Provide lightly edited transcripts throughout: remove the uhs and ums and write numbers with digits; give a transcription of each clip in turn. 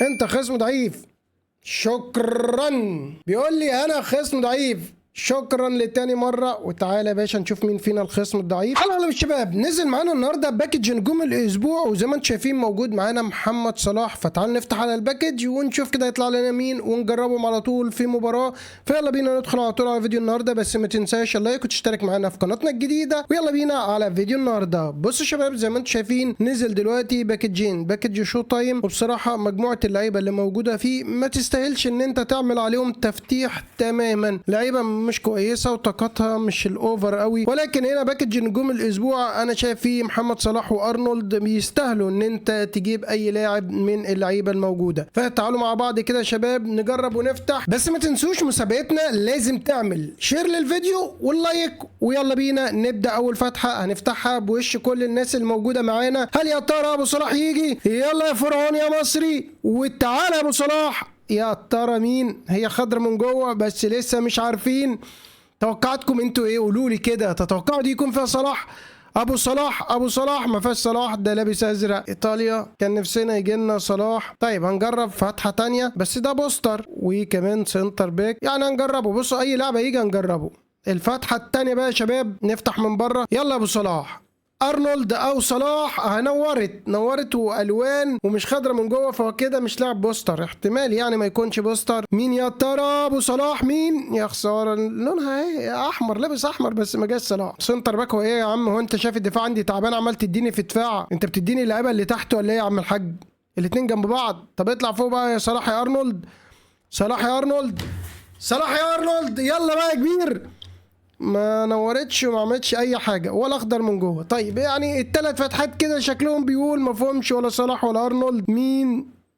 انت خصم ضعيف. شكرا. بيقول لي انا خصم ضعيف. شكرا لتاني مرة. وتعالى يا باشا نشوف مين فينا الخصم الضعيف. يلا يا شباب، نزل معانا النهارده باكج نجوم الاسبوع، وزي ما انتم شايفين موجود معانا محمد صلاح. فتعالوا نفتح على الباكج ونشوف كده يطلع لنا مين ونجربهم على طول في مباراة. فيلا بينا ندخل على طول على فيديو النهارده، بس ما تنساش اللايك وتشترك معانا في قناتنا الجديدة. ويلا بينا على فيديو النهارده. بصوا يا شباب، زي ما انتم شايفين نزل دلوقتي باكجين، باكج شو تايم. وبصراحة مجموعة اللعيبة اللي موجودة فيه ما تستاهلش ان انت تعمل عليهم تفتيح تماما. لعيبة مش كويسه وطاقتها مش الاوفر قوي، ولكن هنا باكج نجوم الاسبوع انا شايف فيه محمد صلاح وارنولد بيستاهلوا ان انت تجيب اي لاعب من اللعيبه الموجوده. فتعالوا مع بعض كده يا شباب نجرب ونفتح. بس ما تنسوش مسابقتنا لازم تعمل شير للفيديو واللايك. ويلا بينا نبدا. اول فتحه هنفتحها بوش كل الناس الموجوده معانا. هل يا ترى ابو صلاح يجي؟ يلا يا فرعون يا مصري، وتعالى يا ابو صلاح. يا ترى مين؟ هي خضرة من جوه بس لسه مش عارفين. توقعاتكم انتوا ايه؟ قولوا لي كده، تتوقعوا دي يكون فيها صلاح؟ ابو صلاح، ابو صلاح ما فيهاش صلاح، ده لابس ازرق. ايطاليا كان نفسنا يجي لنا صلاح. طيب هنجرب فتحه تانية، بس ده بوستر وكمان سنتر باك، يعني هنجربه. بصوا اي لعبه يجي هنجربه. الفتحه التانية بقى يا شباب نفتح من بره. يلا ابو صلاح، ارنولد او صلاح. نورت والوان ومش خضره من جوه، فهو كده مش لاعب بوستر. احتمال يعني ما يكونش بوستر. مين يا ترى؟ ابو صلاح مين؟ يا خساره، لونها ايه؟ احمر، لابس احمر بس ما جاش صلاح. سنتر باك هو ايه يا عم؟ هو انت شايف الدفاع عندي تعبان عمال تديني في دفاع؟ انت بتديني اللعيبه اللي تحت ولا ايه يا عم الحاج؟ الاتنين جنب بعض. طب اطلع فوق بقى يا صلاح يا ارنولد. صلاح يا ارنولد، صلاح يا ارنولد، يلا بقى يا كبير. ما نورتش وما عملتش اي حاجه ولا اخضر من جوه. طيب يعني الثلاث فتحات كده شكلهم بيقول ما فهمش ولا صلاح ولا ارنولد.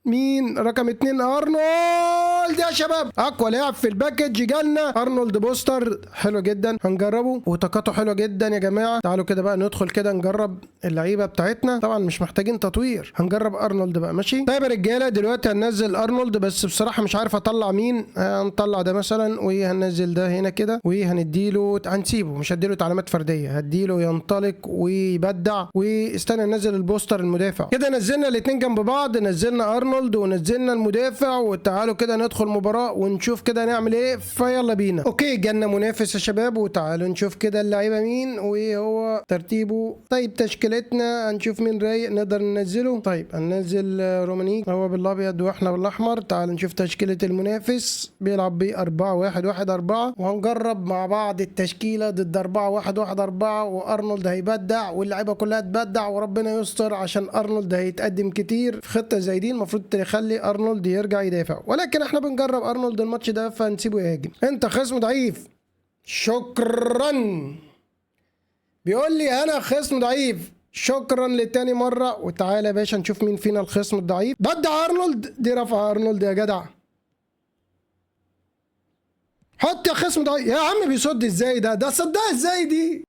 مين رقم 2؟ ارنولد يا شباب، اقوى لاعب في الباكج جالنا ارنولد بوستر. حلو جدا، هنجربه وطاقته حلوه جدا يا جماعه. تعالوا كده بقى ندخل كده نجرب اللعيبه بتاعتنا. طبعا مش محتاجين تطوير، هنجرب ارنولد بقى. ماشي طيب يا رجاله، دلوقتي هننزل ارنولد، بس بصراحه مش عارف اطلع مين. هنطلع ده مثلا وهننزل ده هنا كده، وهنديله، هنسيبه مش هديله تعليمات فرديه، هديله ينطلق ويبدع. واستنى ننزل البوستر المدافع. كده نزلنا الاثنين جنب بعض، نزلنا ارنولد ونزلنا المدافع. وتعالوا كده ندخل مباراة ونشوف كده نعمل ايه. فيلا بينا. اوكي جالنا منافس يا شباب، وتعالوا نشوف كده اللعيبة مين وهو ترتيبه. طيب تشكيلتنا هنشوف مين رايق نقدر ننزله. طيب هننزل رومانيك، هو بالابيض واحنا بالاحمر. تعالوا نشوف تشكيلة المنافس. بيلعب ب 4-1-1-4، وهنجرب مع بعض التشكيلة ضد 4-1-1-4. وارنولد هيبدع واللعيبة كلها تبدع وربنا يستر، عشان ارنولد هيتقدم كتير في خطة زي دي. المفروض تخلي ارنولد يرجع يدافع، ولكن احنا بنجرب ارنولد الماتش ده فنسيبه يهاجم. انت خصم ضعيف. شكرا. بيقول لي انا خصم ضعيف. شكرا لتاني مرة. وتعالى يا باشا نشوف مين فينا الخصم الضعيف. بدع ارنولد، دي رفع ارنولد يا جدع. حط يا خصم ضعيف يا عم. بيصد ازاي ده صدها ازاي دي؟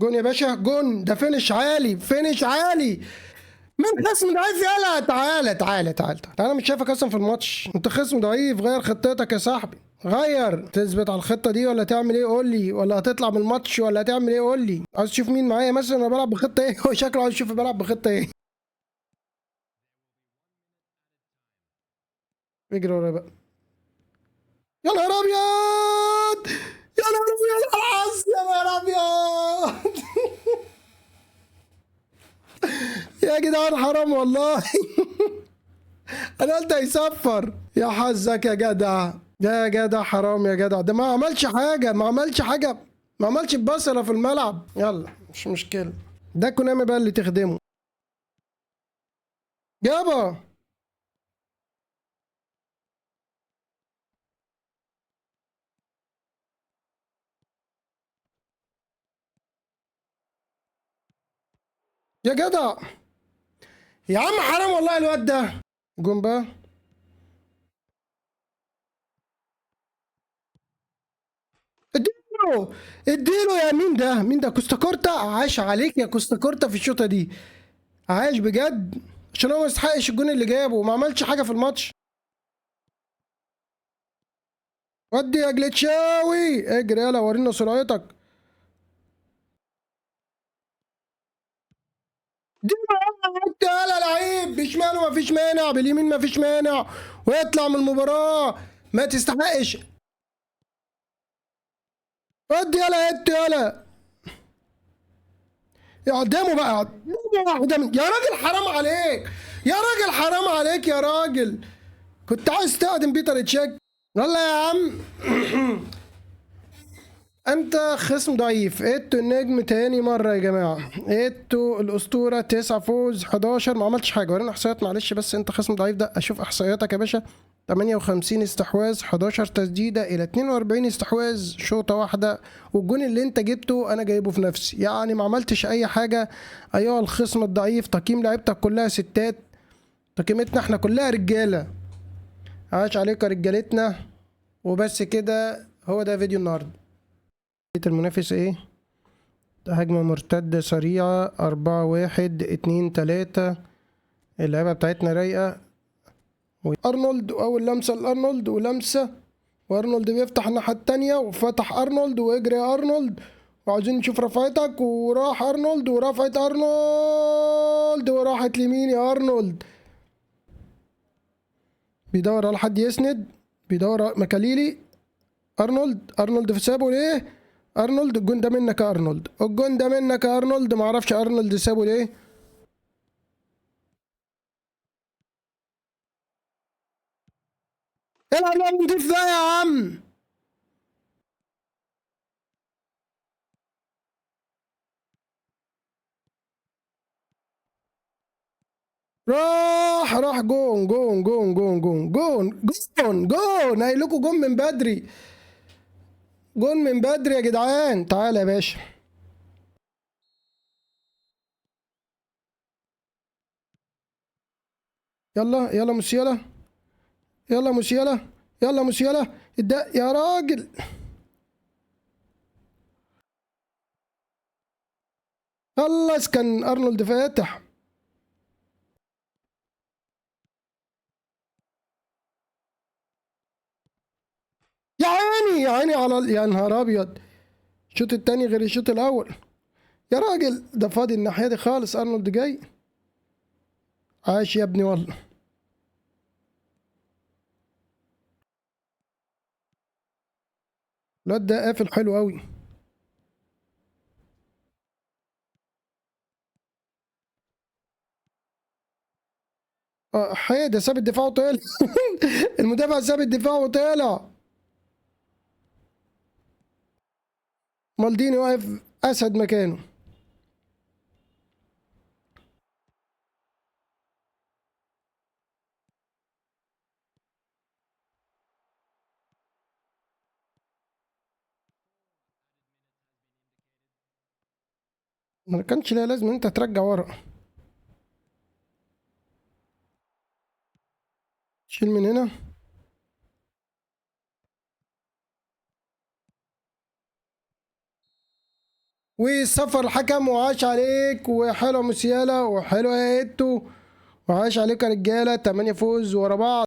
جون يا باشا، جون. ده فينش عالي، فينش عالي من خصم ضعيف. يلا تعالى انا مش شايفك اصلا في الماتش. انت خصم ضعيف، غير خطتك يا صاحبي. غير، تثبت على الخطه دي ولا تعمل ايه؟ قول لي. ولا هتطلع من الماتش ولا هتعمل ايه؟ قول لي. عايز تشوف مين معايا مثلا انا بلعب بخطه ايه؟ هو شكله عايز يشوف بلعب بخطه ايه. اجري ورايا بقى. يا نهار ابيض، يا نهار ابيض على العز، يا نهار ابيض. يا جدعان حرام والله. انا قلت هيصفر. يا حظك يا جدع، يا جدع حرام يا جدع. ده ما عملش حاجه، ما عملش بصره في الملعب. يلا مش مشكله، ده كونامي بقى اللي تخدمه. يابا يا جدع، يا عم حرام والله الواد ده. جون بقى. اديله، اديله يا مين ده؟ مين ده؟ كوستا كورتا. عاش عليك يا كوستا كورتا في الشوطه دي، عاش بجد. عشان هو ما يستحقش الجون اللي جابه وما عملش حاجه في الماتش. ودي يا جليتشاوي، اجري يلا ورينا سرعتك. دي يلا لعيب بشماله ما فيش مانع، باليمين ما فيش مانع، ويطلع من المباراة. ما تستحقش. ودي يلا هت يلا. قدامه بقى قدام. يا راجل حرام عليك، يا راجل حرام عليك يا راجل. كنت عايز تقدم بيتر تشيك. يلا يا عم. انت خصم ضعيف. ايتو النجم تاني مرة يا جماعة. ايتو الاسطورة 9 فوز 11 ما عملتش حاجة. ورينا احصائيات معلش بس. انت خصم ضعيف ده. اشوف احصائياتك يا باشا. 58 استحواذ 11 تسديدة الى 42 استحواذ شوطة واحدة. والجون اللي انت جبته انا جايبه في نفسي، يعني ما عملتش اي حاجة. ايها الخصم الضعيف. تقييم لعيبتك كلها ستات. تقييمتنا احنا كلها رجالة. عاش عليك يا رجالتنا. وبس كده. هو ده فيديو النهارده. المنافس ايه؟ هجمة مرتدة سريعة 4-1-2-3. اللعبة بتاعتنا رايقة. ارنولد واول لمسة لارنولد ولمسة. وارنولد بيفتح الناحية التانية وفتح ارنولد ويجري ارنولد. وعاوزين نشوف رفعتك. وراح ارنولد ورفعت ارنولد وراحت لمين يا ارنولد. بيدور على حد يسند. بيدور على مكاليلي. ارنولد في سابه ليه؟ ارنولد الجون ده منك يا ارنولد. الجون ده منك يا ارنولد. معرفش ارنولد سابه ليه. العب يا نضيف ده يا عم. راح جون جون جون جون جون جون جون جون. قايل لكم جون من بدري. جون من بدري يا جدعان. تعالى يا باشا. يلا يلا موسيالا. يلا موسيالا. يلا موسيالا. يا راجل. خلص. كان ارنولد فاتح. يا عيني يا عيني على يا نهار ابيض. الشوط التاني غير الشوط الاول. يا راجل ده فاضي الناحيه دي خالص. ارنولد جاي. عاش يا ابني والله. الواد ده قافل حلو قوي. اه حيدة ساب الدفاع وطلع. المدافع ساب الدفاع وطلع. مالديني واقف اسد مكانه. ما كانش لها لازم انت ترجع ورا. شيل من هنا. وصفر الحكم. وعاش عليك. وحلو موسيالا. وحلو يا ايتو. وعاش عليك يا رجاله. 8 فوز ورا بعض.